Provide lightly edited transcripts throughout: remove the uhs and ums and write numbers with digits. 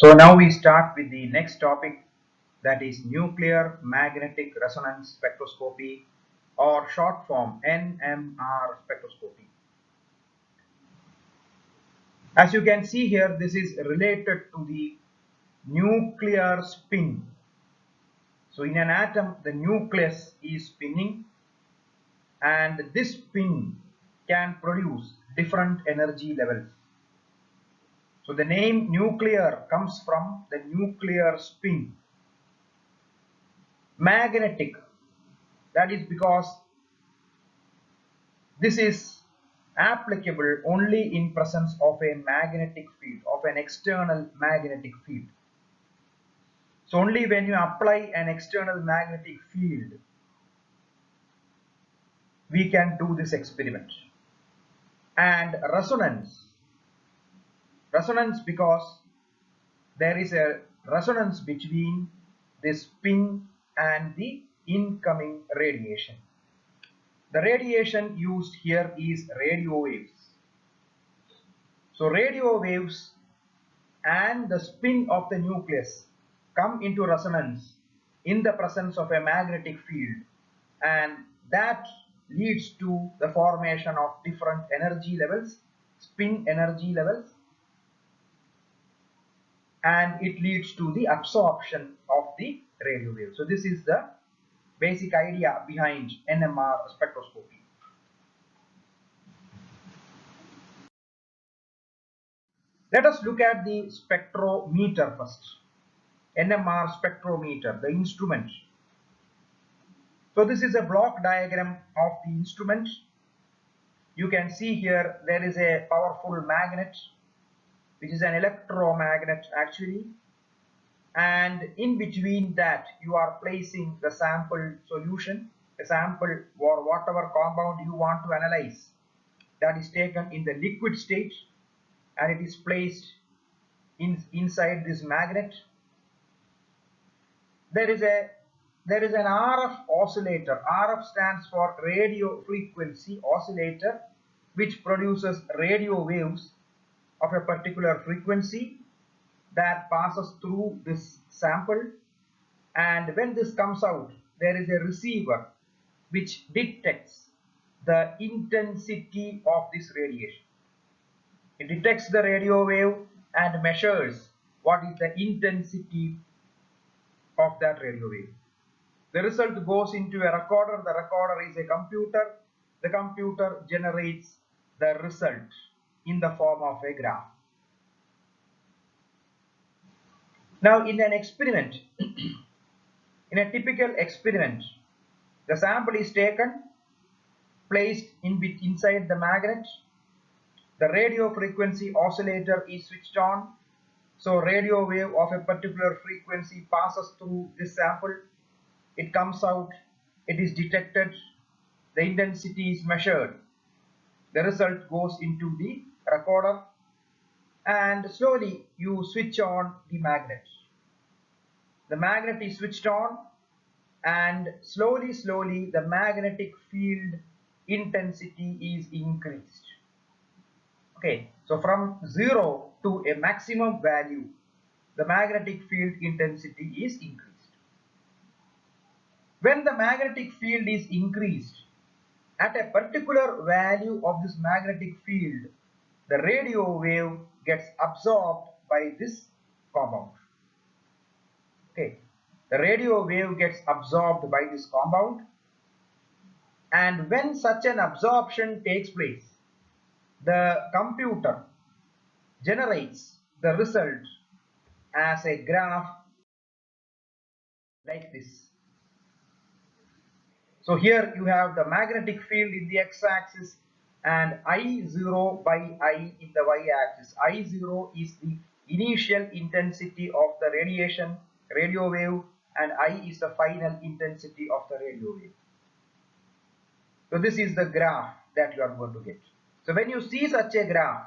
So now we start with the next topic, that is nuclear magnetic resonance spectroscopy, or short form NMR spectroscopy. As you can see here, this is related to the nuclear spin. So in an atom, the nucleus is spinning, and this spin can produce different energy levels. So the name nuclear comes from the nuclear spin. Magnetic, that is because this is applicable only in presence of a magnetic field, of an external magnetic field. So only when you apply an external magnetic field, we can do this experiment. And resonance because there is a resonance between the spin and the incoming radiation. The radiation used here is radio waves. So radio waves and the spin of the nucleus come into resonance in the presence of a magnetic field, and that leads to the formation of different energy levels, spin energy levels, and it leads to the absorption of the radio wave. So this is the basic idea behind NMR spectroscopy. Let us look at the spectrometer first. NMR spectrometer, the instrument. So this is a block diagram of the instrument. You can see here there is a powerful magnet, which is an electromagnet actually, and in between that you are placing the sample solution, a sample or whatever compound you want to analyze, that is taken in the liquid state, and it is placed inside this magnet. There is an RF oscillator. RF stands for radio frequency oscillator, which produces radio waves of a particular frequency that passes through this sample, and when this comes out, there is a receiver which detects the intensity of this radiation. It detects the radio wave and measures what is the intensity of that radio wave. The result goes into a recorder. The recorder is a computer. The computer generates the result in the form of a graph. Now in an experiment, in a typical experiment, the sample is taken, placed inside the magnet. The radio frequency oscillator is switched on. So radio wave of a particular frequency passes through this sample. It comes out, it is detected, the intensity is measured. The result goes into the recorder, and slowly you switch on the magnet. The magnet is switched on, and slowly the magnetic field intensity is increased. Okay, so from 0 to a maximum value, the magnetic field intensity is increased. When the magnetic field is increased, at a particular value of this magnetic field, the radio wave gets absorbed by this compound. Okay, the radio wave gets absorbed by this compound, and when such an absorption takes place, the computer generates the result as a graph like this. So here you have the magnetic field in the x-axis and I0 by I in the y-axis. I0 is the initial intensity of the radio wave, and I is the final intensity of the radio wave. So this is the graph that you are going to get. So when you see such a graph,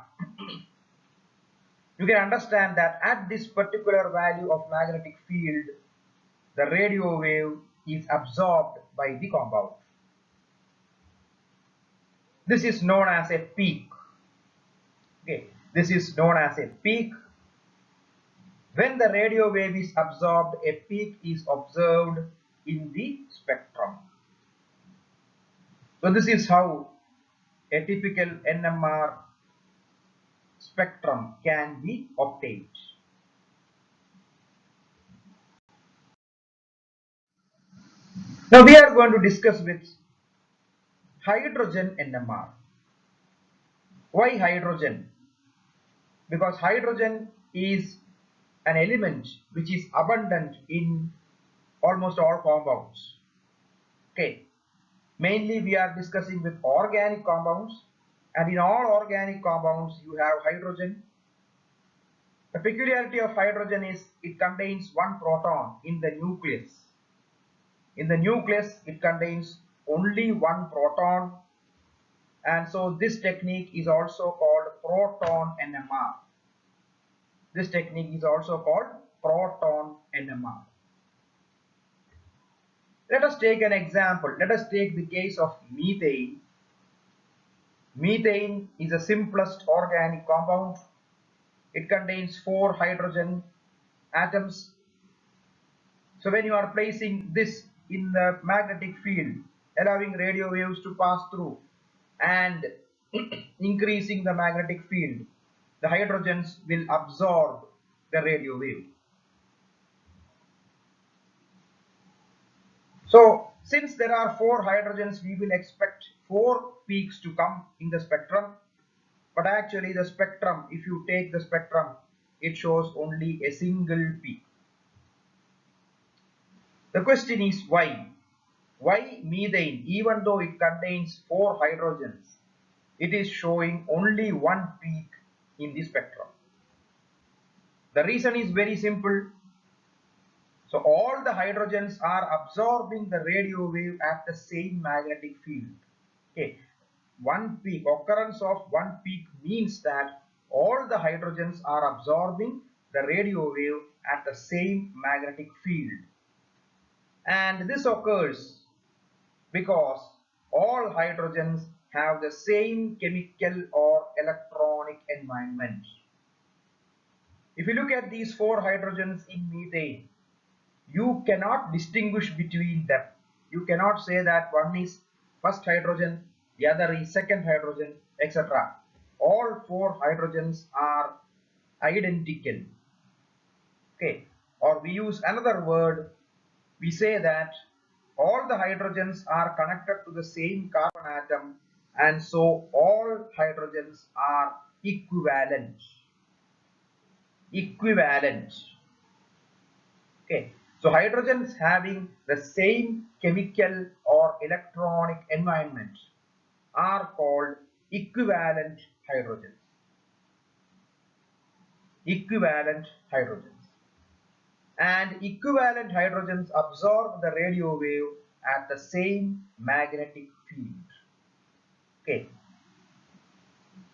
you can understand that at this particular value of magnetic field, the radio wave is absorbed by the compound. This is known as a peak. Okay, this is known as a peak. When the radio wave is absorbed, a peak is observed in the spectrum. So this is how a typical NMR spectrum can be obtained. Now we are going to discuss with hydrogen NMR. Why hydrogen? Because hydrogen is an element which is abundant in almost all compounds. Okay, mainly we are discussing with organic compounds, and in all organic compounds you have hydrogen. The peculiarity of hydrogen is it contains one proton in the nucleus. In the nucleus it contains only one proton, and so this technique is also called proton NMR. This technique is also called proton NMR. Let us take an example. Let us take the case of methane. Methane is the simplest organic compound. It contains 4 hydrogen atoms. So when you are placing this in the magnetic field, allowing radio waves to pass through and increasing the magnetic field, the hydrogens will absorb the radio wave. So since there are 4 hydrogens, we will expect 4 peaks to come in the spectrum. But actually the spectrum, if you take the spectrum, it shows only a single peak. The question is why? Why methane, even though it contains 4 hydrogens, it is showing only one peak in the spectrum? The reason is very simple. So all the hydrogens are absorbing the radio wave at the same magnetic field. Okay, one peak, occurrence of one peak means that all the hydrogens are absorbing the radio wave at the same magnetic field. And this occurs because all hydrogens have the same chemical or electronic environment. If you look at these 4 hydrogens in methane, you cannot distinguish between them. You cannot say that one is first hydrogen, the other is second hydrogen, etc. All 4 hydrogens are identical. Okay, or we use another word, we say that all the hydrogens are connected to the same carbon atom, and so all hydrogens are equivalent. Equivalent. Okay, so hydrogens having the same chemical or electronic environment are called equivalent hydrogens. Equivalent hydrogens. And equivalent hydrogens absorb the radio wave at the same magnetic field. Okay.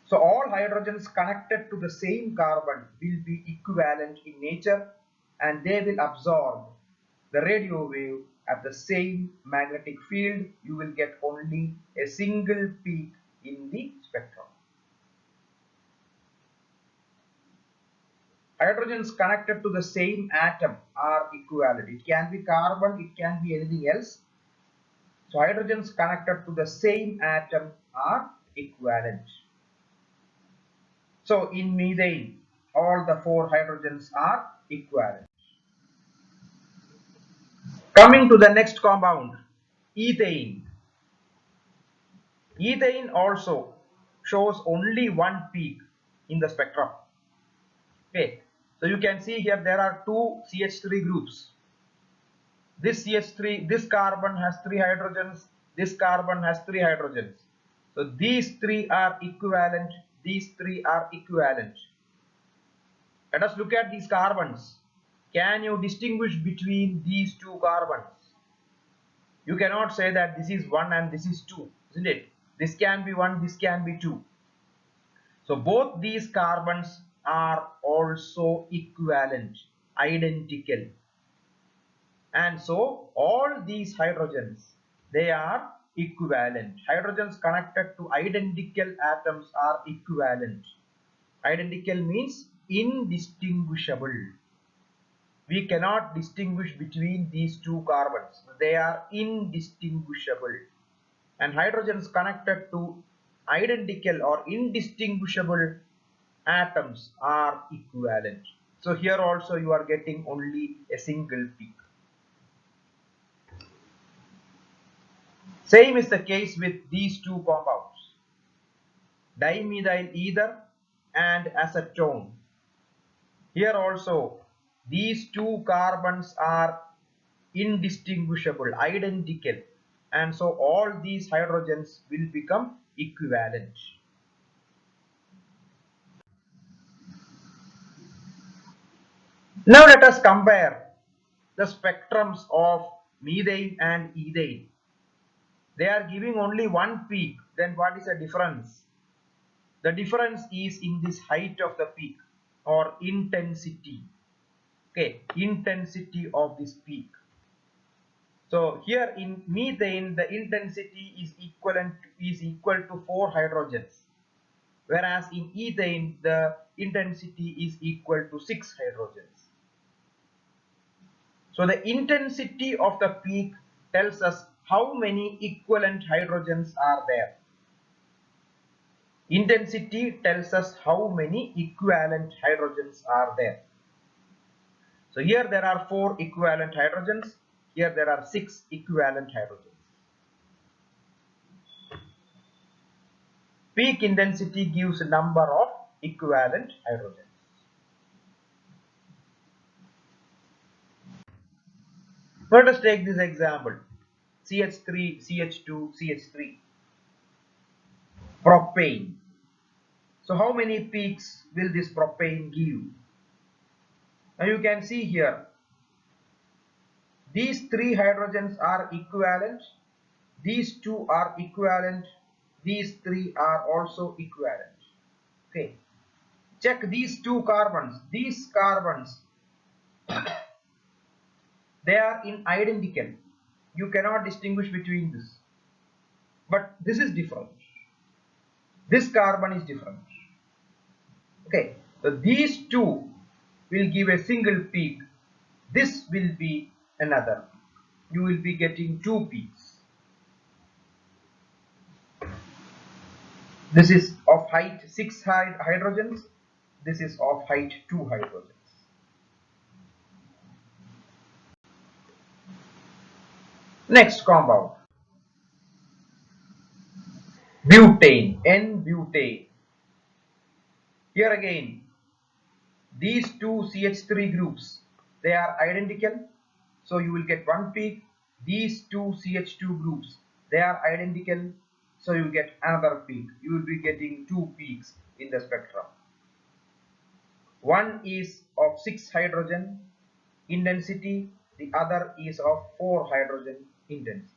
So all hydrogens connected to the same carbon will be equivalent in nature, and they will absorb the radio wave at the same magnetic field. You will get only a single peak in the spectrum. Hydrogens connected to the same atom are equivalent. It can be carbon, it can be anything else. So hydrogens connected to the same atom are equivalent. So in methane, all the 4 hydrogens are equivalent. Coming to the next compound, ethane. Ethane also shows only one peak in the spectrum. Okay, so you can see here there are 2 CH3 groups. This CH3, this carbon has 3 hydrogens, this carbon has 3 hydrogens. So these 3 are equivalent, these 3 are equivalent. Let us look at these carbons. Can you distinguish between these 2 carbons? You cannot say that this is 1 and this is 2, isn't it? This can be 1, this can be 2. So both these carbons are also equivalent, identical. And so all these hydrogens, they are equivalent. Hydrogens connected to identical atoms are equivalent. Identical means indistinguishable. we cannot distinguish between these two carbons. They are indistinguishable. And hydrogens connected to identical or indistinguishable atoms are equivalent. So here also you are getting only a single peak. Same is the case with these two compounds, dimethyl ether and acetone. Here also these two carbons are indistinguishable, identical, and so all these hydrogens will become equivalent. Now let us compare the spectrums of methane and ethane. They are giving only one peak. Then what is the difference? The difference is in this height of the peak or intensity. Okay, intensity of this peak. So here in methane, the intensity is equal to 4 hydrogens, whereas in ethane the intensity is equal to 6 hydrogens. So the intensity of the peak tells us how many equivalent hydrogens are there. Intensity tells us how many equivalent hydrogens are there. So here there are 4 equivalent hydrogens. Here there are 6 equivalent hydrogens. Peak intensity gives a number of equivalent hydrogens. Let us take this example. CH3, CH2, CH3. Propane. So how many peaks will this propane give? Now you can see here, these 3 hydrogens are equivalent, these 2 are equivalent, these 3 are also equivalent. Okay, check these 2 carbons. These carbons, they are in identical. You cannot distinguish between this. But this is different. This carbon is different. Okay, so these 2 will give a single peak. This will be another. You will be getting 2 peaks. This is of height 6 hydrogens. This is of height 2 hydrogens. Next compound, butane, N-butane. Here again, these 2 CH3 groups, they are identical, so you will get 1 peak. These 2 CH2 groups, they are identical, so you get another peak. You will be getting 2 peaks in the spectrum. One is of 6 hydrogen intensity, the other is of 4 hydrogen intensity.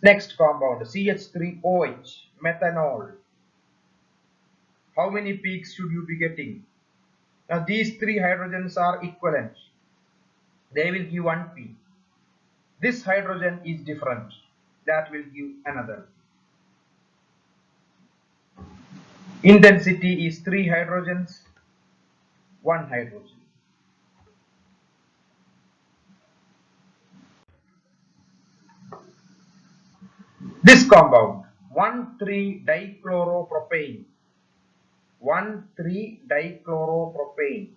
Next compound, CH3OH, methanol. How many peaks should you be getting? Now these 3 hydrogens are equivalent. They will give 1 peak. This hydrogen is different. That will give another. Intensity is 3 hydrogens, 1 hydrogen. This compound, 1,3-dichloropropane. 1,3-dichloropropane.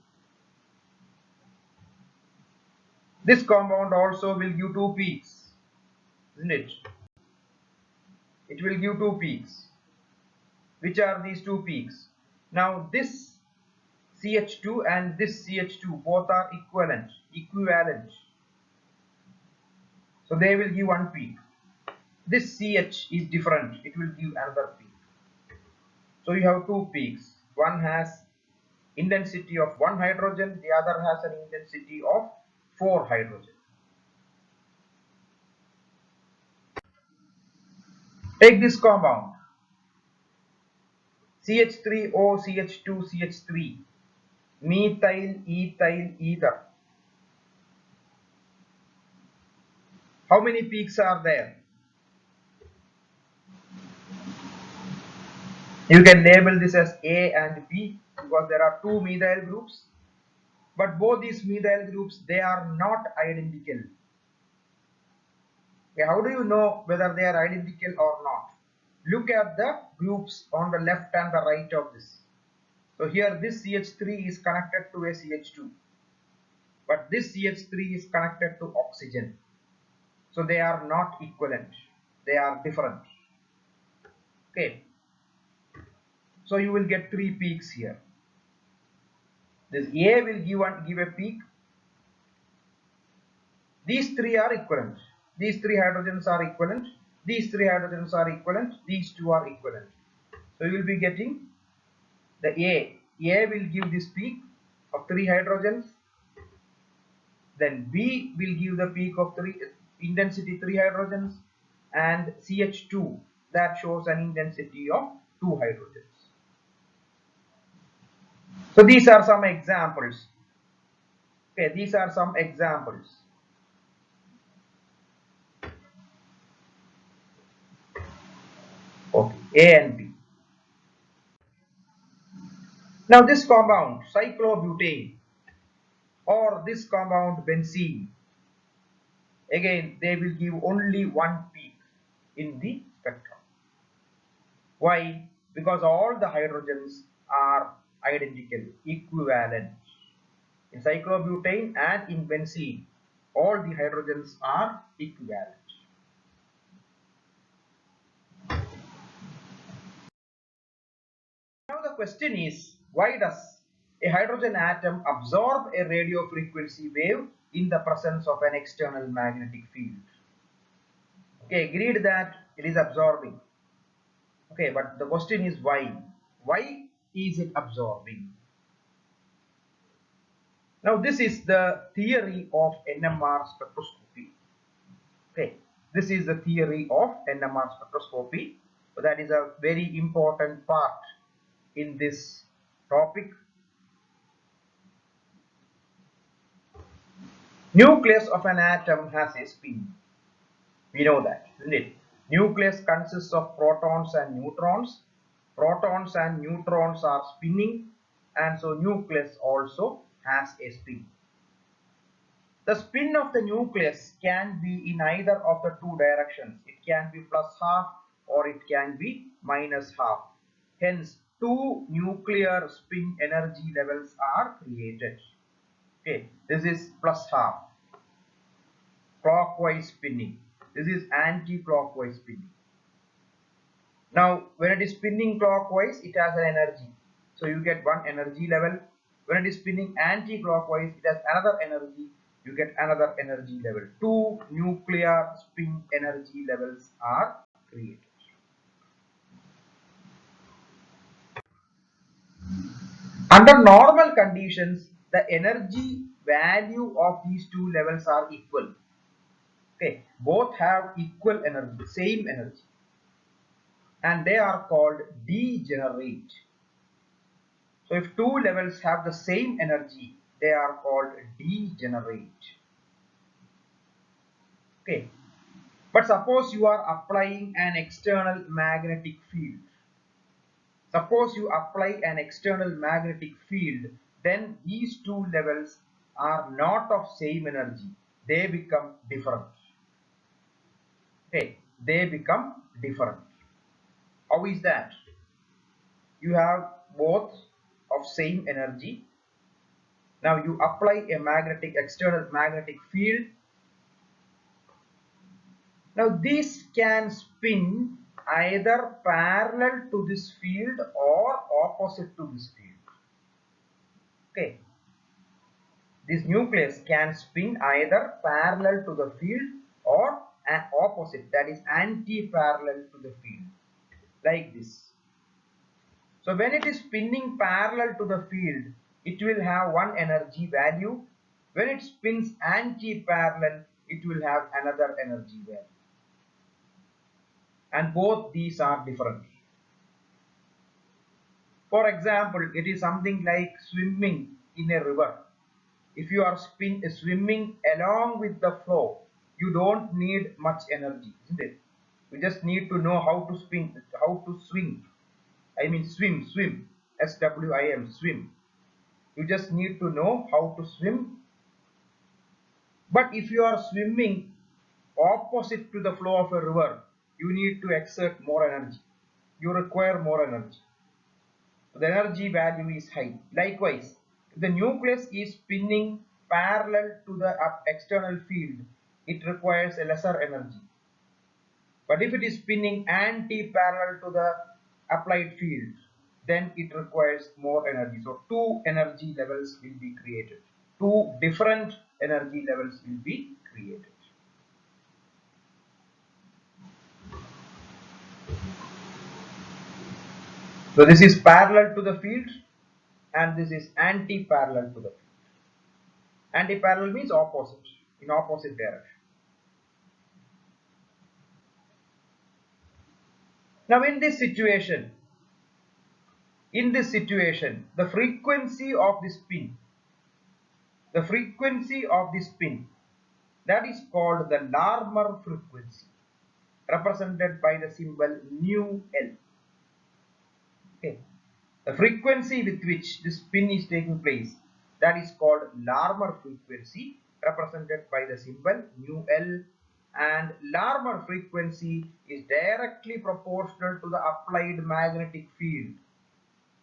This compound also will give 2 peaks, isn't it? It will give 2 peaks. Which are these 2 peaks? Now this CH2 and this CH2 both are equivalent. So they will give 1 peak. This CH is different. It will give another peak. So you have 2 peaks. One has intensity of 1 hydrogen. The other has an intensity of 4 hydrogen. Take this compound. CH3O, CH2, CH3. Methyl ethyl ether. How many peaks are there? You can label this as A and B because there are two methyl groups, but both these methyl groups, they are not identical. Okay, how do you know whether they are identical or not? Look at the groups on the left and the right of this. So here this CH3 is connected to a CH2, but this CH3 is connected to oxygen. So they are not equivalent, they are different. Okay, so you will get three peaks here. This A will give a peak. These three are equivalent. These three hydrogens are equivalent. These three hydrogens are equivalent. These two are equivalent. So you will be getting the A. A will give this peak of three hydrogens. Then B will give the peak of intensity three hydrogens, and CH2 that shows an intensity of two hydrogens. So these are some examples. Okay, these are some examples. Okay, A and B. Now this compound cyclobutane or this compound benzene, again they will give only one peak in the spectrum. Why? Because all the hydrogens are identical, equivalent. In cyclobutane and in benzene, all the hydrogens are equivalent. Now the question is, why does a hydrogen atom absorb a radio frequency wave in the presence of an external magnetic field? Okay, agreed that it is absorbing. Okay, but the question is why? Why is it absorbing? Now this is the theory of NMR spectroscopy. Okay, this is the theory of NMR spectroscopy. So that is a very important part in this topic. Nucleus of an atom has a spin. We know that, isn't it? Nucleus consists of protons and neutrons. Protons and neutrons are spinning, and so nucleus also has a spin. The spin of the nucleus can be in either of the two directions. It can be plus half or it can be minus half. Hence, two nuclear spin energy levels are created. Okay, this is plus half, clockwise spinning. This is anti-clockwise spinning. Now, when it is spinning clockwise, it has an energy. So you get one energy level. When it is spinning anti-clockwise, it has another energy. You get another energy level. Two nuclear spin energy levels are created. Under normal conditions, the energy value of these two levels are equal. Okay, both have equal energy, same energy, and they are called degenerate. So if two levels have the same energy, they are called degenerate. Okay, but suppose you are applying an external magnetic field. Suppose you apply an external magnetic field, then these two levels are not of same energy. They become different. Okay, they become different. How is that? You have both of same energy. Now you apply a external magnetic field. Now this can spin either parallel to this field or opposite to this field. Okay, this nucleus can spin either parallel to the field or an opposite, that is anti-parallel to the field, like this. So when it is spinning parallel to the field, it will have one energy value. When it spins anti-parallel, it will have another energy value. And both these are different. For example, it is something like swimming in a river. If you are swimming along with the flow, you don't need much energy, isn't it? You just need to know how to spin, how to swim. I mean swim, swim, swim. You just need to know how to swim. But if you are swimming opposite to the flow of a river, you need to exert more energy. You require more energy. The energy value is high. Likewise, if the nucleus is spinning parallel to the external field, it requires a lesser energy. But if it is spinning anti-parallel to the applied field, then it requires more energy. So two energy levels will be created. Two different energy levels will be created. So this is parallel to the field and this is anti-parallel to the field. Anti-parallel means opposite, in opposite direction. Now in this situation, the frequency of the spin, that is called the Larmor frequency, represented by the symbol nu L. Okay. The frequency with which the spin is taking place, that is called Larmor frequency, represented by the symbol nu L, and Larmor frequency is directly proportional to the applied magnetic field.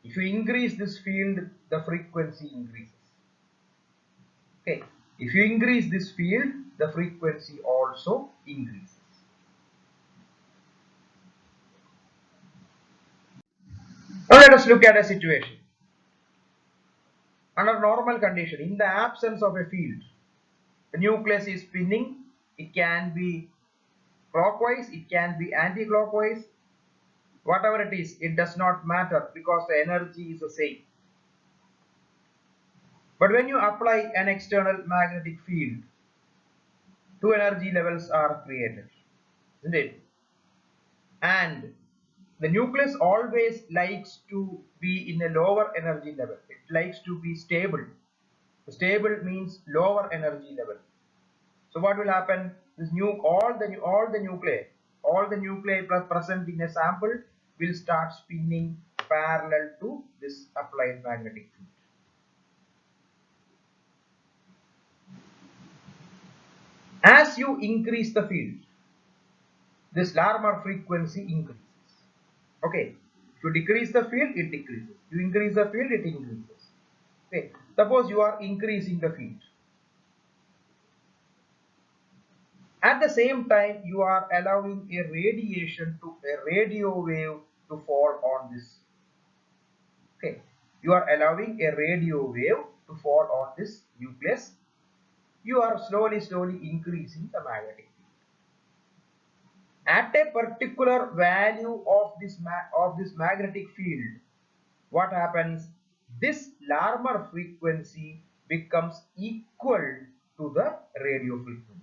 If you increase this field, the frequency increases. Okay. If you increase this field, the frequency also increases. Now let us look at a situation. Under normal condition, in the absence of a field, the nucleus is spinning. It can be clockwise, it can be anti-clockwise. Whatever it is, it does not matter because the energy is the same. But when you apply an external magnetic field, two energy levels are created, isn't it? And the nucleus always likes to be in a lower energy level. It likes to be stable. Stable means lower energy level. So what will happen? This all the nuclei present in a sample will start spinning parallel to this applied magnetic field. As you increase the field, this Larmor frequency increases. Okay. If you decrease the field, it decreases. You increase the field, it increases. Okay. Suppose you are increasing the field. At the same time, you are allowing a radio wave to fall on this. Okay. You are allowing a radio wave to fall on this nucleus. You are slowly increasing the magnetic field. At a particular value of this magnetic field, what happens? This Larmor frequency becomes equal to the radio frequency.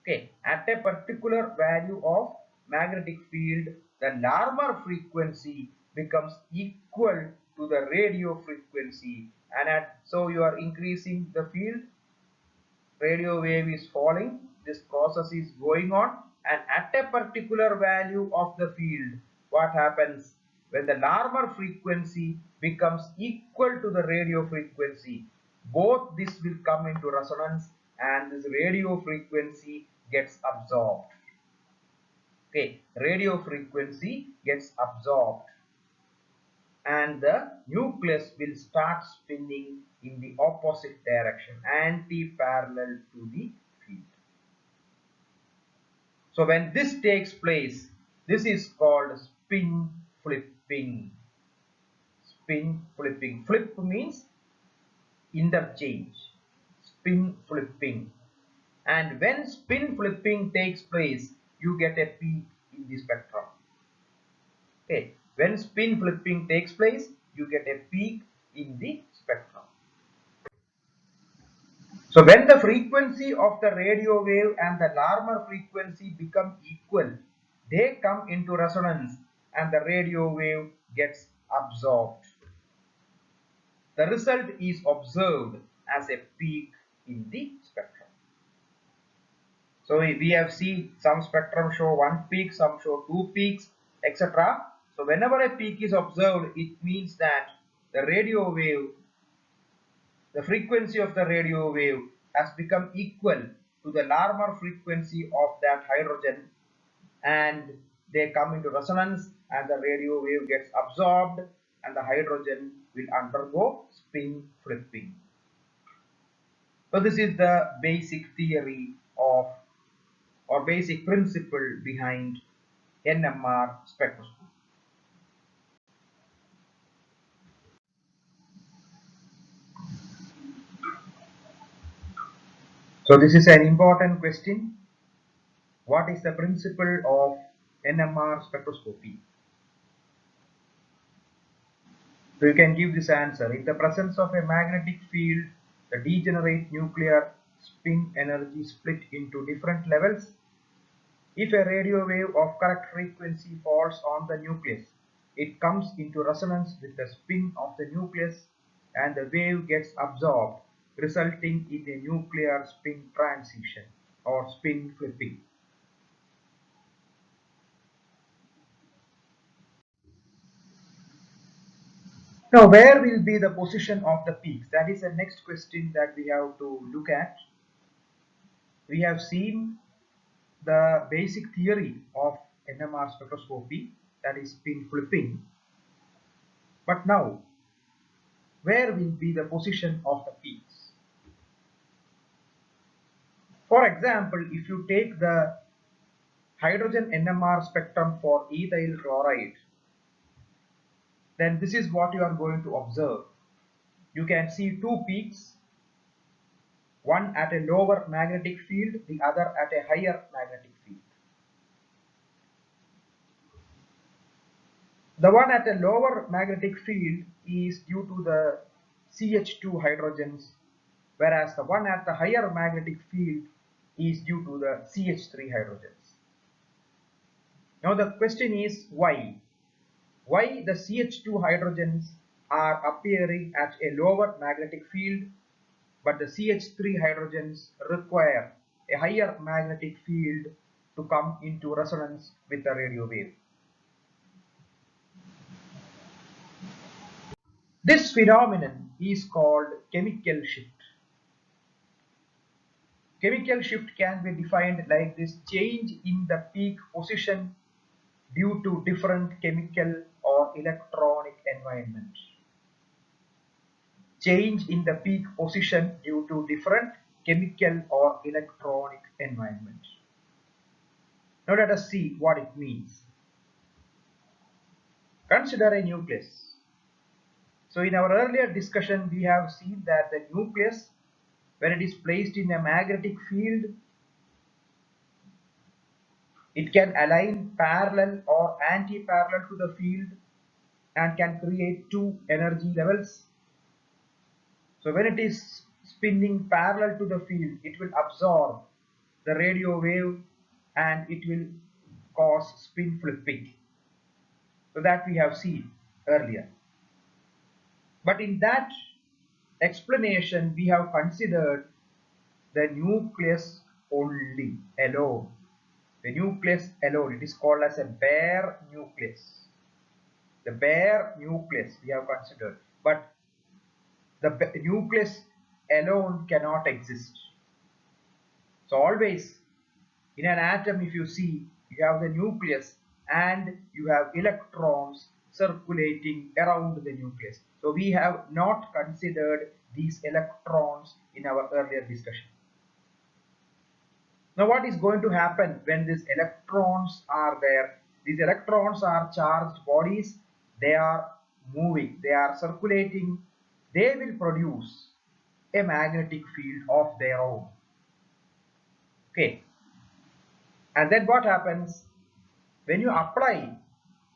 Okay, at a particular value of magnetic field, the Larmor frequency becomes equal to the radio frequency, and so you are increasing the field, radio wave is falling, this process is going on, and at a particular value of the field, what happens? When the Larmor frequency becomes equal to the radio frequency, both this will come into resonance and this radio frequency gets absorbed. Okay, radio frequency gets absorbed and the nucleus will start spinning in the opposite direction, anti-parallel to the field. So when this takes place, this is called spin flipping. Spin flipping. Flip means interchange. Spin flipping. And when spin flipping takes place, you get a peak in the spectrum. Okay. When spin flipping takes place, you get a peak in the spectrum. So when the frequency of the radio wave and the Larmor frequency become equal, they come into resonance and the radio wave gets absorbed. The result is observed as a peak in the spectrum. So we have seen some spectrum show one peak, some show two peaks, etc. So whenever a peak is observed, it means that the radio wave, the frequency of the radio wave has become equal to the normal frequency of that hydrogen, and they come into resonance and the radio wave gets absorbed and the hydrogen will undergo spin flipping. So this is the basic theory of or basic principle behind NMR spectroscopy. So this is an important question. What is the principle of NMR spectroscopy? So you can give this answer. In the presence of a magnetic field, the degenerate nuclear spin energy split into different levels. If a radio wave of correct frequency falls on the nucleus, it comes into resonance with the spin of the nucleus and the wave gets absorbed, resulting in a nuclear spin transition or spin flipping. Now, where will be the position of the peaks? That is the next question that we have to look at. We have seen the basic theory of NMR spectroscopy, that is spin flipping. But now, where will be the position of the peaks? For example, if you take the hydrogen NMR spectrum for ethyl chloride, then this is what you are going to observe. You can see two peaks, one at a lower magnetic field, the other at a higher magnetic field. The one at a lower magnetic field is due to the CH2 hydrogens, whereas the one at the higher magnetic field is due to the CH3 hydrogens. Now the question is why? Why the CH2 hydrogens are appearing at a lower magnetic field, but the CH3 hydrogens require a higher magnetic field to come into resonance with the radio wave? This phenomenon is called chemical shift. Chemical shift can be defined like this: change in the peak position due to different chemical or electronic environment. Change in the peak position due to different chemical or electronic environment. Now let us see what it means. Consider a nucleus. So in our earlier discussion, we have seen that the nucleus, when it is placed in a magnetic field, it can align parallel or anti-parallel to the field and can create two energy levels. So when it is spinning parallel to the field, it will absorb the radio wave and it will cause spin flipping. So that we have seen earlier. But in that explanation, we have considered the nucleus only, alone. The nucleus alone, it is called as a bare nucleus. The bare nucleus we have considered, but the nucleus alone cannot exist. So always in an atom, if you see, you have the nucleus and you have electrons circulating around the nucleus. So we have not considered these electrons in our earlier discussion. Now what is going to happen when these electrons are there? These electrons are charged bodies. They are moving, they are circulating. They will produce a magnetic field of their own. Okay. And then what happens? When you apply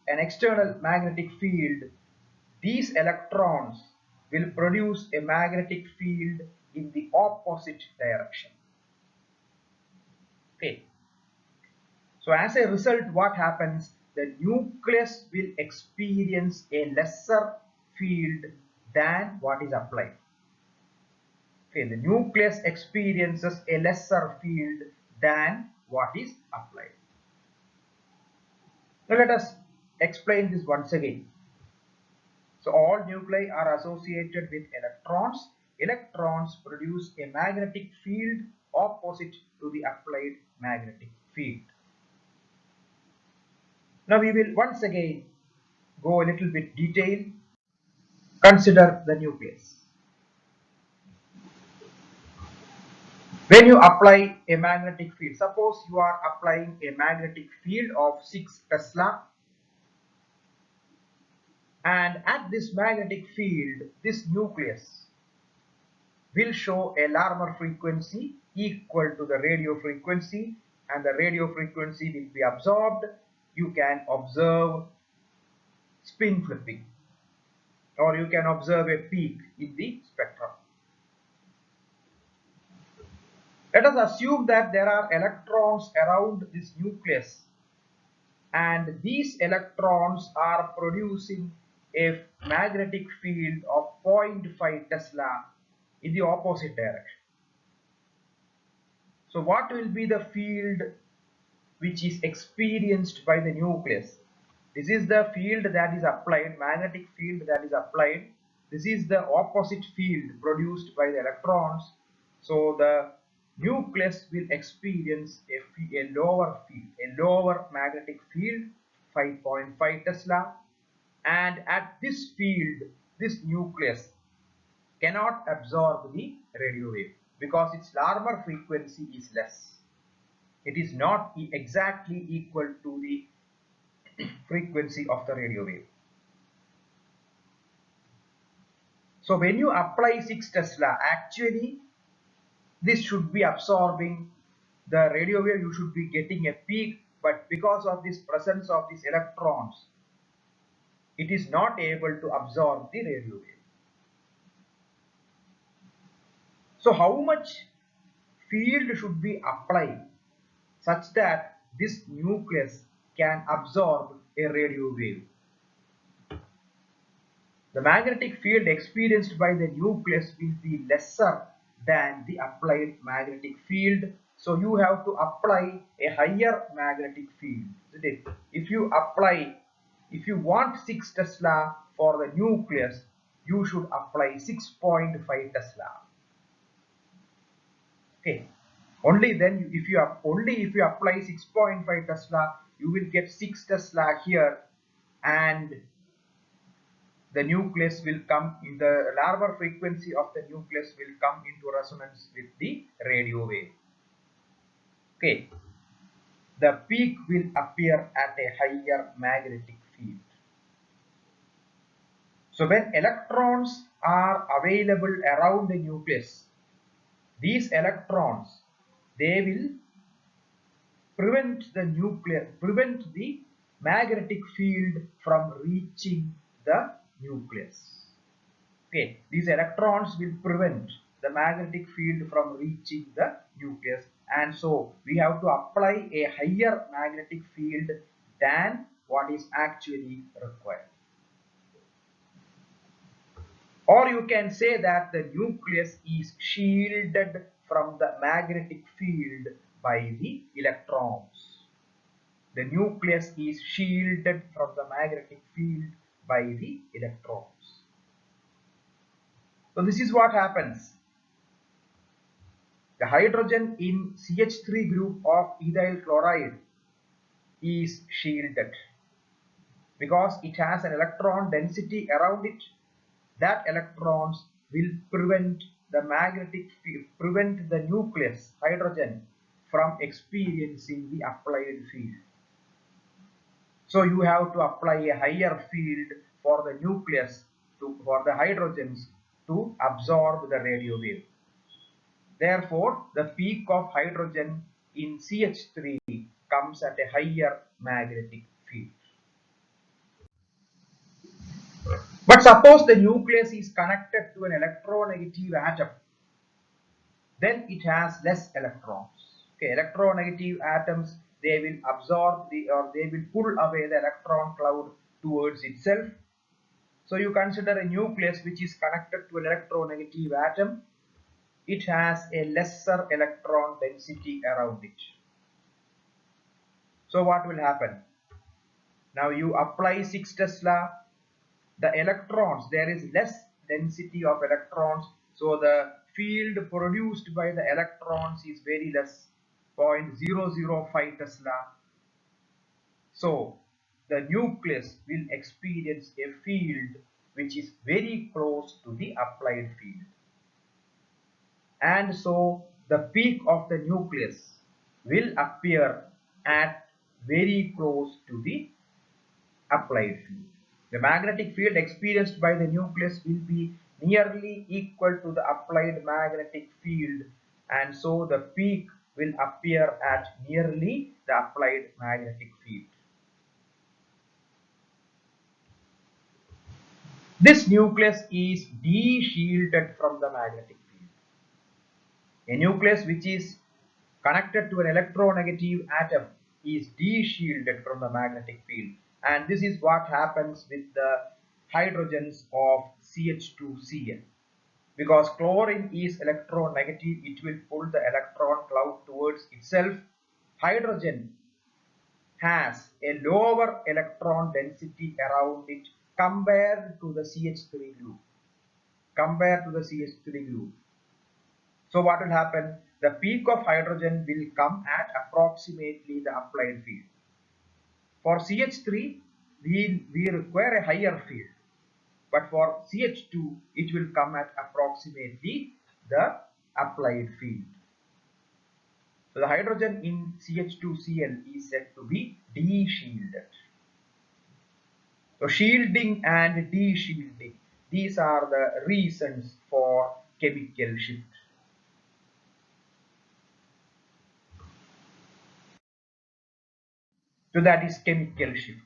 an external magnetic field, these electrons will produce a magnetic field in the opposite direction. Okay. So as a result, what happens? The nucleus will experience a lesser field than what is applied. Okay, the nucleus experiences a lesser field than what is applied. Now let us explain this once again. So all nuclei are associated with electrons. Electrons produce a magnetic field opposite to the applied magnetic field. Now we will once again go a little bit detail. Consider the nucleus. When you apply a magnetic field, suppose you are applying a magnetic field of 6 Tesla, and at this magnetic field, this nucleus will show a Larmor frequency equal to the radio frequency, and the radio frequency will be absorbed. You can observe spin flipping, or you can observe a peak in the spectrum. Let us assume that there are electrons around this nucleus, and these electrons are producing a magnetic field of 0.5 Tesla in the opposite direction. So what will be the field which is experienced by the nucleus? This is the field that is applied, magnetic field that is applied. This is the opposite field produced by the electrons. So the nucleus will experience a lower field, a lower magnetic field, 5.5 Tesla. And at this field, this nucleus cannot absorb the radio wave because its Larmor frequency is less. It is not exactly equal to the frequency of the radio wave. So when you apply 6 Tesla, actually this should be absorbing the radio wave. You should be getting a peak, but because of this presence of these electrons, it is not able to absorb the radio wave. So how much field should be applied such that this nucleus can absorb a radio wave? The magnetic field experienced by the nucleus will be lesser than the applied magnetic field. So you have to apply a higher magnetic field, isn't it? If you want 6 Tesla for the nucleus, you should apply 6.5 Tesla. Okay. Only then, if you apply 6.5 Tesla, you will get 6 Tesla here, and the nucleus will come in the Larmor frequency of the nucleus will come into resonance with the radio wave. Okay. The peak will appear at a higher magnetic field. So when electrons are available around the nucleus, these electrons, they will prevent the magnetic field from reaching the nucleus. Okay, these electrons will prevent the magnetic field from reaching the nucleus, and so we have to apply a higher magnetic field than what is actually required. Or you can say that the nucleus is shielded from the magnetic field by the electrons. The nucleus is shielded from the magnetic field by the electrons. So this is what happens. The hydrogen in CH3 group of ethyl chloride is shielded because it has an electron density around it. That electrons will prevent the magnetic field, prevent the nucleus, hydrogen, from experiencing the applied field. So you have to apply a higher field for the nucleus, for the hydrogens to absorb the radio wave. Therefore, the peak of hydrogen in CH3 comes at a higher magnetic field. But suppose the nucleus is connected to an electronegative atom, then it has less electrons. Okay, electronegative atoms, they will absorb they will pull away the electron cloud towards itself. So you consider a nucleus which is connected to an electronegative atom. It has a lesser electron density around it. So what will happen? Now you apply 6 Tesla, the electrons, there is less density of electrons, so the field produced by the electrons is very less, 0.005 Tesla. So the nucleus will experience a field which is very close to the applied field. And so the peak of the nucleus will appear at very close to the applied field. The magnetic field experienced by the nucleus will be nearly equal to the applied magnetic field, and so the peak will appear at nearly the applied magnetic field. This nucleus is de-shielded from the magnetic field. A nucleus which is connected to an electronegative atom is de-shielded from the magnetic field, and this is what happens with the hydrogens of CH2Cl. Because chlorine is electronegative, it will pull the electron cloud towards itself. Hydrogen has a lower electron density around it compared to the CH3 group. So what will happen? The peak of hydrogen will come at approximately the applied field. For CH3, we require a higher field, but for CH2, it will come at approximately the applied field. So the hydrogen in CH2Cl is said to be de-shielded. So shielding and de-shielding, these are the reasons for chemical shift. So that is chemical shift.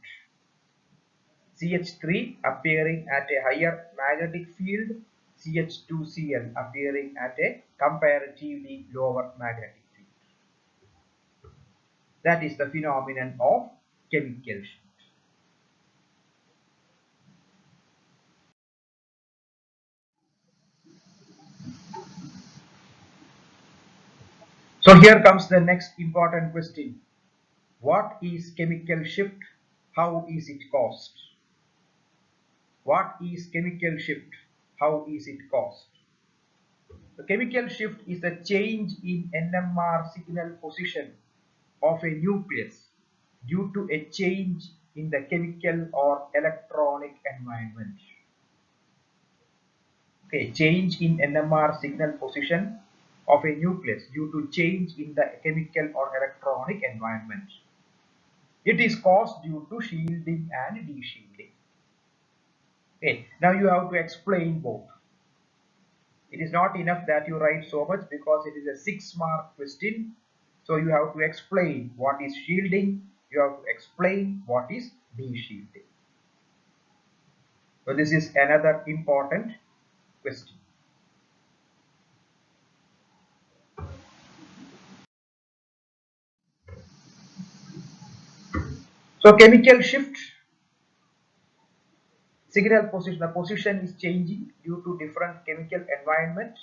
CH3 appearing at a higher magnetic field, CH2Cl appearing at a comparatively lower magnetic field. That is the phenomenon of chemical shift. So here comes the next important question. What is chemical shift? How is it caused? What is chemical shift? How is it caused? The chemical shift is the change in NMR signal position of a nucleus due to a change in the chemical or electronic environment. Okay, change in NMR signal position of a nucleus due to change in the chemical or electronic environment. It is caused due to shielding and de-shielding. Okay, now you have to explain both. It is not enough that you write so much because it is a 6-mark question. So you have to explain what is shielding, you have to explain what is de-shielding. So this is another important question. So chemical shift, signal position, the position is changing due to different chemical environment.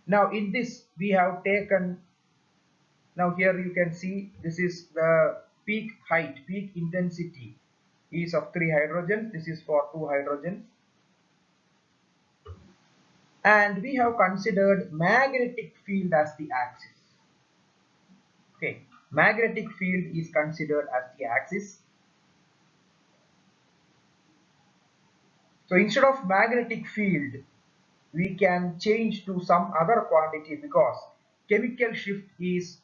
Now in this we have taken, now here you can see this is the peak height, peak intensity is of 3 hydrogens, this is for 2 hydrogens. And we have considered magnetic field as the axis. Okay, magnetic field is considered as the axis. So instead of magnetic field, we can change to some other quantity because chemical shift is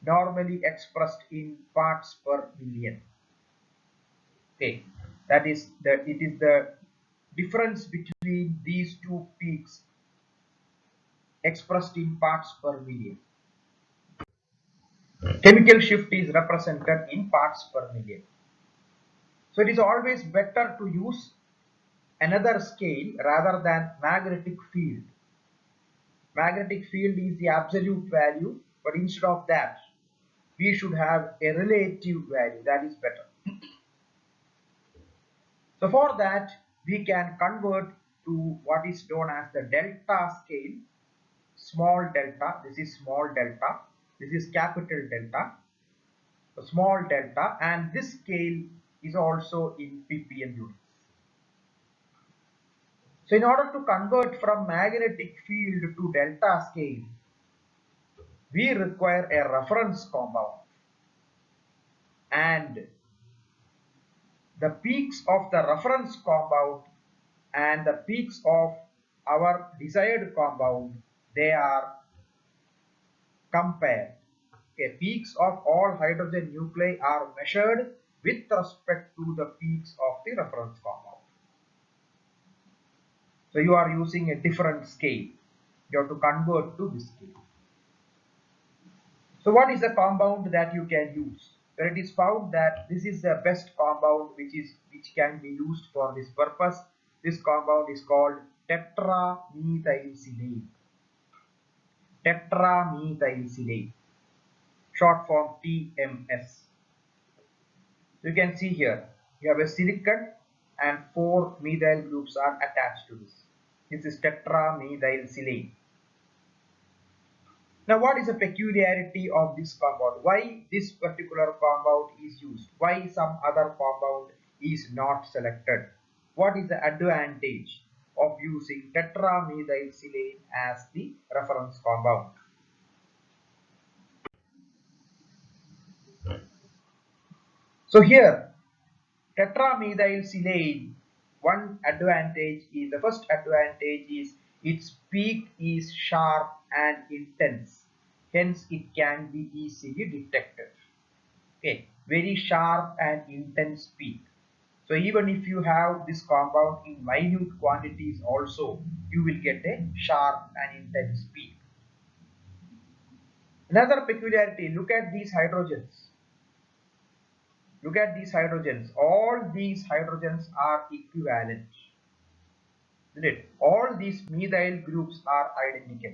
normally expressed in parts per million. Okay, that is it is the difference between these two peaks expressed in parts per million. Chemical shift is represented in parts per million. So it is always better to use another scale rather than magnetic field. Magnetic field is the absolute value, but instead of that, we should have a relative value. That is better. So for that, we can convert to what is known as the delta scale. Small delta, this is small delta, this is capital delta. a small delta, and this scale is also in ppm units. So in order to convert from magnetic field to delta scale, we require a reference compound, and the peaks of the reference compound and the peaks of our desired compound, they are compared. Okay, peaks of all hydrogen nuclei are measured with respect to the peaks of the reference compound. So you are using a different scale. You have to convert to this scale. So what is the compound that you can use? Well, it is found that this is the best compound which can be used for this purpose. This compound is called tetramethylsilane. Tetramethylsilane, short form TMS. You can see here, you have a silicon and 4 methyl groups are attached to this. This is tetramethylsilane. Now, what is the peculiarity of this compound? Why this particular compound is used? Why some other compound is not selected? What is the advantage of using tetramethylsilane as the reference compound? So here, tetramethylsilane, one advantage is, the first advantage is its peak is sharp and intense. Hence, it can be easily detected. Okay, very sharp and intense peak. So even if you have this compound in minute quantities also, you will get a sharp and intense peak. Another peculiarity, look at these hydrogens. Look at these hydrogens. All these hydrogens are equivalent. Isn't it? All these methyl groups are identical.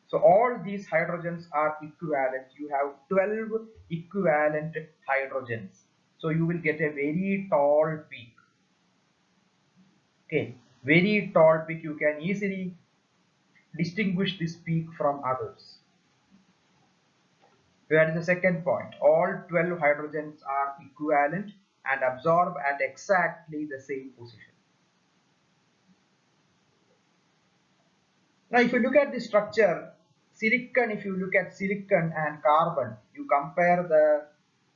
So all these hydrogens are equivalent. You have 12 equivalent hydrogens. So you will get a very tall peak. Okay, very tall peak. You can easily distinguish this peak from others. That is the second point. All 12 hydrogens are equivalent and absorb at exactly the same position. Now, if you look at the structure, silicon, if you look at silicon and carbon, you compare the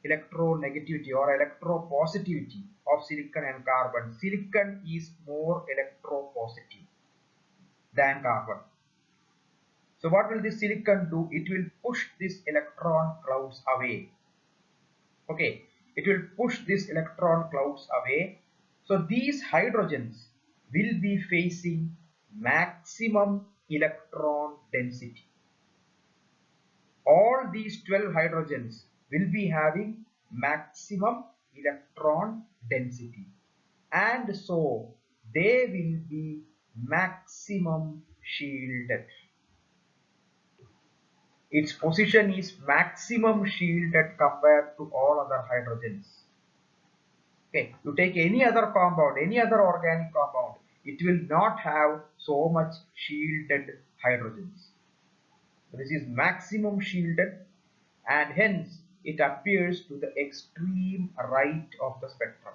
electronegativity or electropositivity of silicon and carbon. Silicon is more electropositive than carbon. So what will this silicon do? It will push these electron clouds away. Okay, it will push these electron clouds away. So these hydrogens will be facing maximum electron density. All these 12 hydrogens will be having maximum electron density, and so they will be maximum shielded. Its position is maximum shielded compared to all other hydrogens. Okay, you take any other compound, any other organic compound, it will not have so much shielded hydrogens. This is maximum shielded, and hence it appears to the extreme right of the spectrum.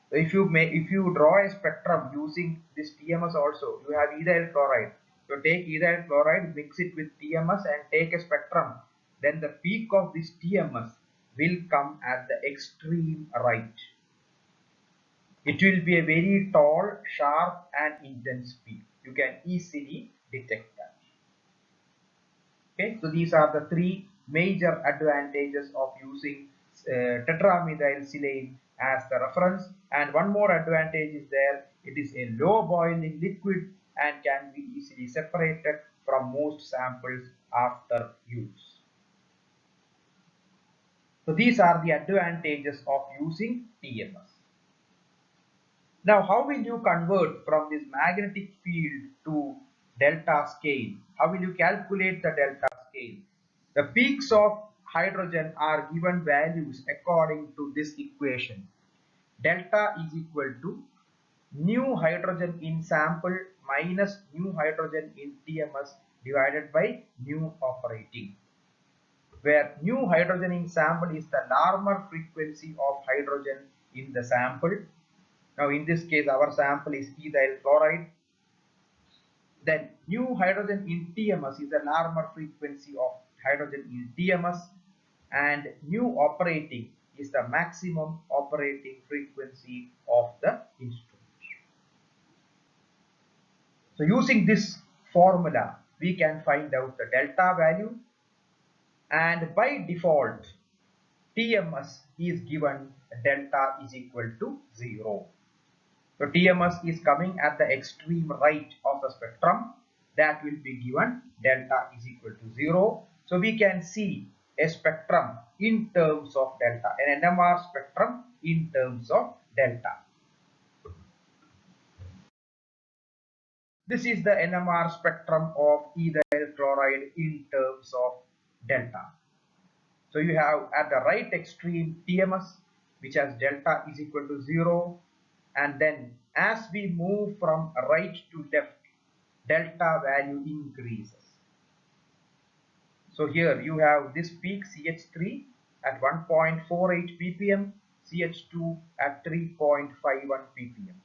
So if you draw a spectrum using this TMS also, you have ethyl chloride. So take ethyl chloride, mix it with TMS and take a spectrum. Then the peak of this TMS will come at the extreme right. It will be a very tall, sharp and intense peak. You can easily detect that. Okay, so these are the three major advantages of using tetramethylsilane as the reference. And one more advantage is there. It is a low boiling liquid and can be easily separated from most samples after use. So these are the advantages of using TMS. Now, how will you convert from this magnetic field to delta scale? How will you calculate the delta scale? The peaks of hydrogen are given values according to this equation. Delta is equal to new hydrogen in sample minus new hydrogen in TMS divided by new operating. where new hydrogen in sample is the normal frequency of hydrogen in the sample. Now in this case our sample is ethyl chloride. Then new hydrogen in TMS is the normal frequency of hydrogen in TMS, and new operating is the maximum operating frequency of the instrument. So using this formula we can find out the delta value, and by default TMS is given delta is equal to 0. So TMS is coming at the extreme right of the spectrum, that will be given delta is equal to 0. So we can see a spectrum in terms of delta, an NMR spectrum in terms of delta. This is the NMR spectrum of ethyl chloride in terms of delta. So you have at the right extreme TMS, which has delta is equal to 0, and then as we move from right to left, delta value increases. So here you have this peak CH3 at 1.48 ppm, CH2 at 3.51 ppm.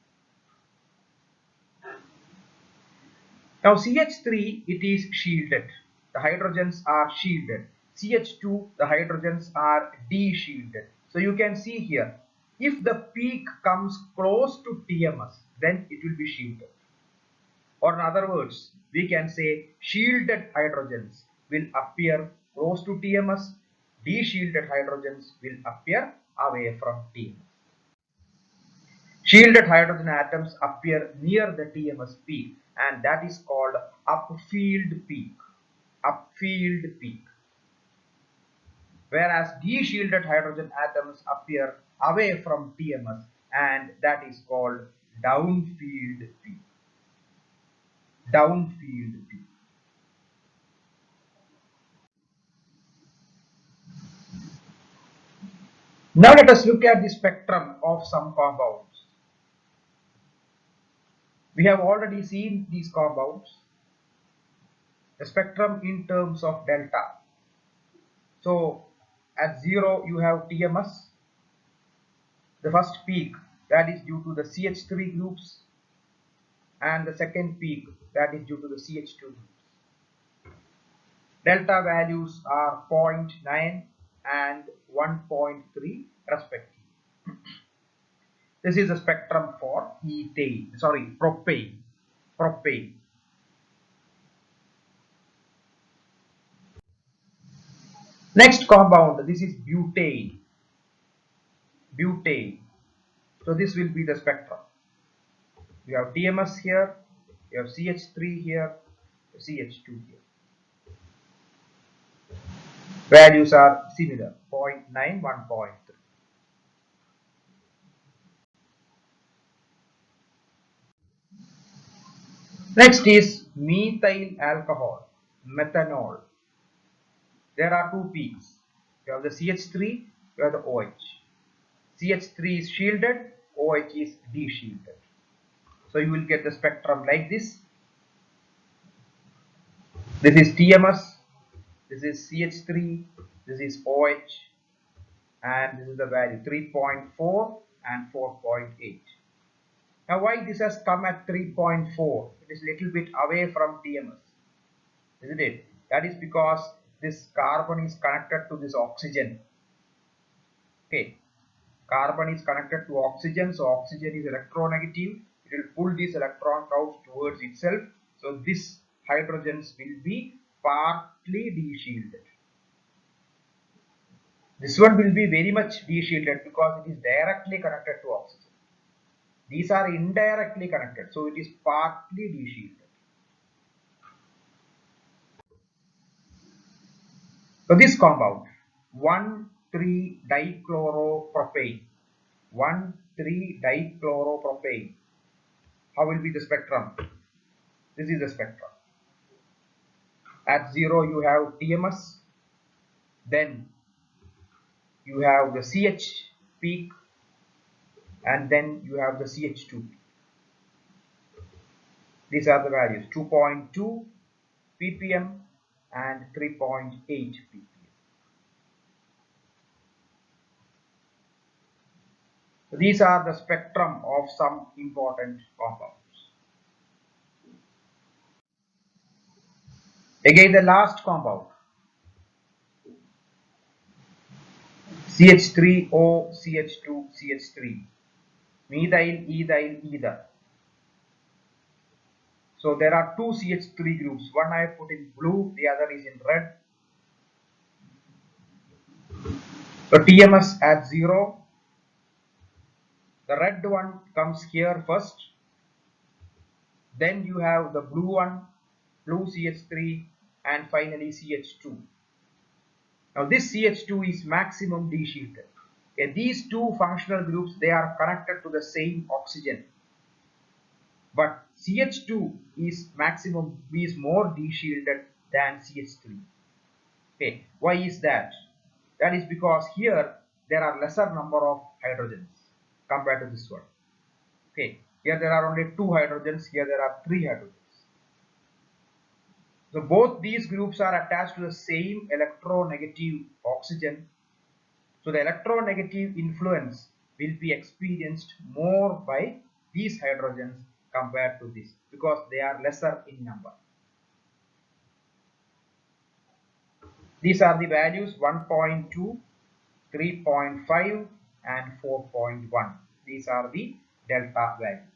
Now CH3, it is shielded. The hydrogens are shielded. CH2, the hydrogens are de-shielded. So you can see here, if the peak comes close to TMS, then it will be shielded. Or in other words, we can say shielded hydrogens will appear close to TMS, de-shielded hydrogens will appear away from TMS. Shielded hydrogen atoms appear near the TMS peak, and that is called upfield peak. Upfield peak. Whereas de-shielded hydrogen atoms appear away from TMS, and that is called downfield peak. Downfield peak. Now let us look at the spectrum of some compounds. We have already seen these compounds. The spectrum in terms of delta. So at 0 you have TMS. The first peak, that is due to the CH3 groups, and the second peak, that is due to the CH2 groups. Delta values are 0.9 and 1.3 respectively. This is a spectrum for propane. Next compound, this is butane. So this will be the spectrum. We have TMS here, we have CH3 here, CH2 here. Values are similar, 0.9, 1.3. Next is methyl alcohol, methanol. There are two peaks. You have the CH3, you have the OH. CH3 is shielded, OH is de-shielded. So you will get the spectrum like this. This is TMS, this is CH3, this is OH, and this is the value 3.4 and 4.8. Now why this has come at 3.4? It is a little bit away from TMS, isn't it? That is because this carbon is connected to this oxygen. Okay, carbon is connected to oxygen, so oxygen is electronegative. It will pull these electrons out towards itself. So this hydrogens will be partly de-shielded. This one will be very much de-shielded because it is directly connected to oxygen. These are indirectly connected, so it is partly de-shielded. So this compound 1,3-dichloropropane, 1,3-dichloropropane. How will be the spectrum? This is the spectrum. At 0 you have TMS, then you have the CH peak, and then you have the CH2. These are the values, 2.2 ppm and 3.8 ppm. These are the spectrum of some important compounds. Again, the last compound, CH3O, CH2, CH3, methyl, ethyl, ether. So there are two CH3 groups. One I put in blue, the other is in red. So TMS at 0. The red one comes here first. Then you have the blue one, blue CH3, and finally CH2. Now this CH2 is maximum de-shielded. Okay, these two functional groups, they are connected to the same oxygen. But CH2 is more de-shielded than CH3. Okay, why is that? That is because here there are lesser number of hydrogens compared to this one. Okay, here there are only 2 hydrogens, here there are 3 hydrogens. So both these groups are attached to the same electronegative oxygen. So the electronegative influence will be experienced more by these hydrogens compared to this because they are lesser in number. These are the values 1.2, 3.5 and 4.1. These are the delta values.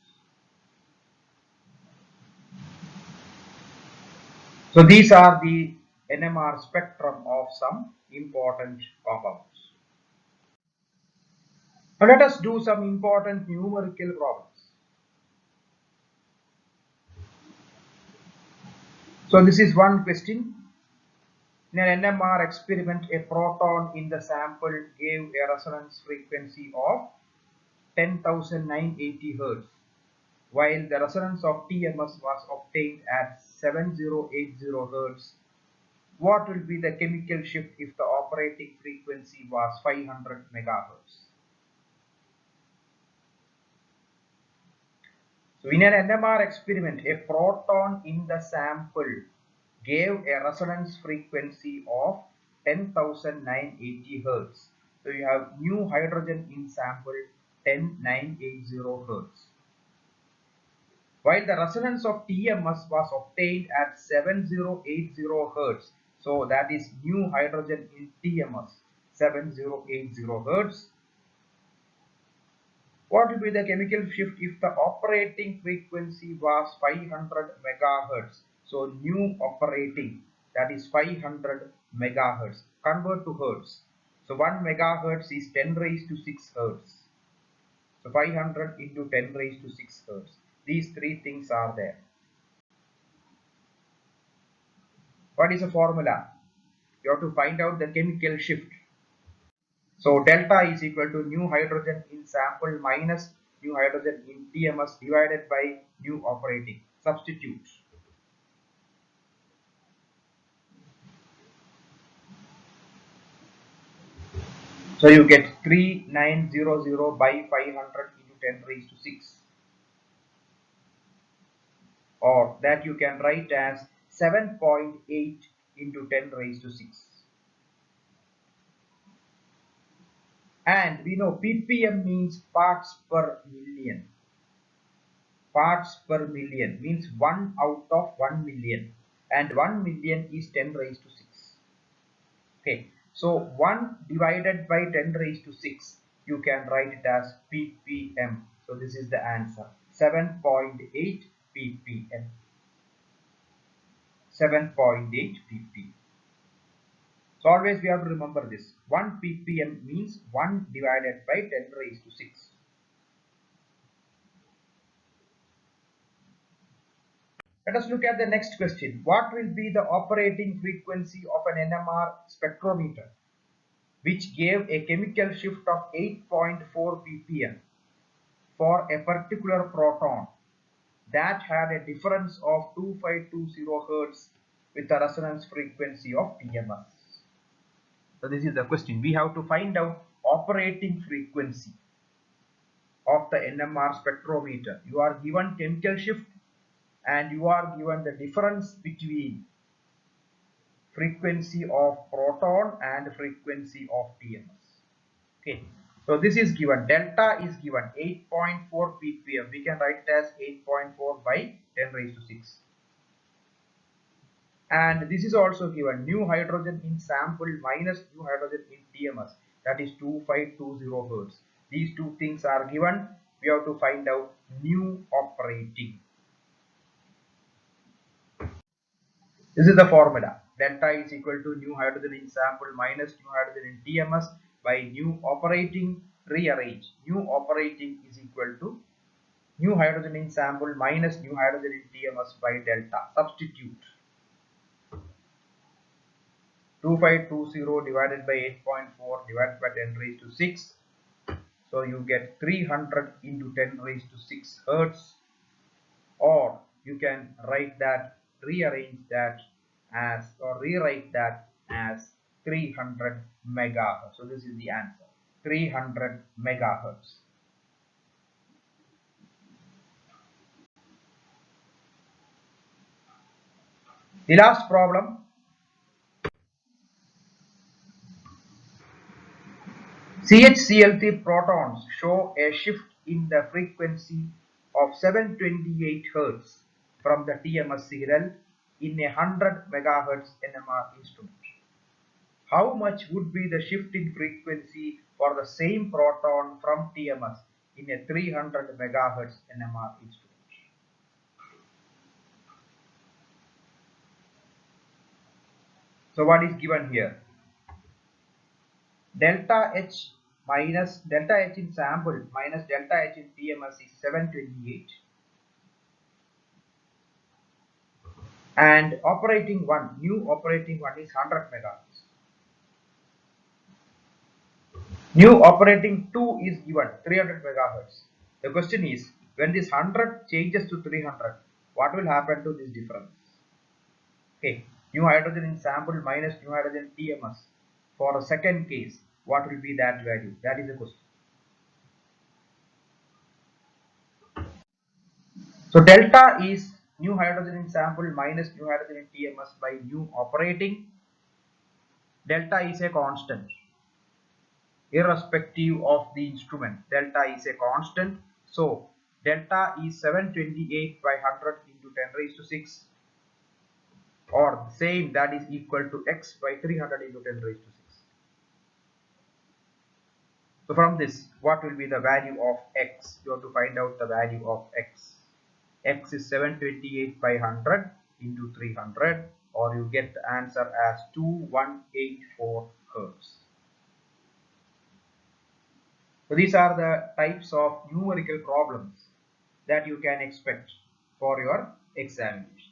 So these are the NMR spectrum of some important compounds. Now let us do some important numerical problems. So this is one question. In an NMR experiment, a proton in the sample gave a resonance frequency of 10,980 Hz, while the resonance of TMS was obtained at 7080 Hz. What will be the chemical shift if the operating frequency was 500 MHz? So in an NMR experiment, a proton in the sample gave a resonance frequency of 10,980 Hz. So you have new hydrogen in sample 10,980 Hz. While the resonance of TMS was obtained at 7080 Hz. So that is new hydrogen in TMS 7080 Hz. What will be the chemical shift if the operating frequency was 500 MHz? So new operating, that is 500 MHz. Convert to Hertz. So 1 MHz is 10 raised to 6 Hertz. So 500 into 10 raised to 6 Hertz. These three things are there. What is the formula? You have to find out the chemical shift. So delta is equal to new hydrogen in sample minus new hydrogen in TMS divided by new operating. Substitute. So you get 3900 by 500 into 10 raised to 6. Or that you can write as 7.8 into 10 raised to 6. And we know ppm means parts per million. Parts per million means 1 out of 1 million. And 1 million is 10 raised to 6. Okay. So 1 divided by 10 raised to 6, you can write it as ppm. So this is the answer. 7.8 ppm. 7.8 ppm. So always we have to remember this. 1 ppm means 1 divided by 10 raised to 6. Let us look at the next question. What will be the operating frequency of an NMR spectrometer which gave a chemical shift of 8.4 ppm for a particular proton that had a difference of 2520 Hz with a resonance frequency of TMS? So this is the question. We have to find out operating frequency of the NMR spectrometer. You are given chemical shift and you are given the difference between frequency of proton and frequency of TMS. Okay. So this is given, delta is given 8.4 ppm. We can write it as 8.4 by 10 raised to 6. And this is also given, new hydrogen in sample minus new hydrogen in TMS, that is 2520 Hertz. These two things are given. We have to find out new operating. This is the formula. Delta is equal to new hydrogen in sample minus new hydrogen in TMS by new operating. Rearrange. New operating is equal to new hydrogen in sample minus new hydrogen in TMS by delta. Substitute. 2520 divided by 8.4 divided by 10 raised to 6. So you get 300 into 10 raised to 6 Hertz. Or you can write that, rearrange that as, or rewrite that as 300 megahertz. So this is the answer, 300 megahertz. The last problem, CHCl3 protons show a shift in the frequency of 728 Hz from the TMS signal in a 100 megahertz NMR instrument. How much would be the shift in frequency for the same proton from TMS in a 300 megahertz NMR instrument? So what is given here? Delta H minus delta H in sample minus delta H in TMS is 728, and operating one, new operating one is 100 megahertz. New operating 2 is given 300 megahertz. The question is, when this 100 changes to 300, what will happen to this difference? Okay, new hydrogen in sample minus new hydrogen TMS. For a second case, what will be that value? That is the question. So delta is new hydrogen in sample minus new hydrogen in TMS by new operating. Delta is a constant, irrespective of the instrument. Delta is a constant. So delta is 728 by 100 into 10 raised to 6, or same, that is equal to x by 300 into 10 raised to 6. So from this, what will be the value of x? You have to find out the value of x. X is 728 by 100 into 300, or you get the answer as 2184 Hertz. So these are the types of numerical problems that you can expect for your examination.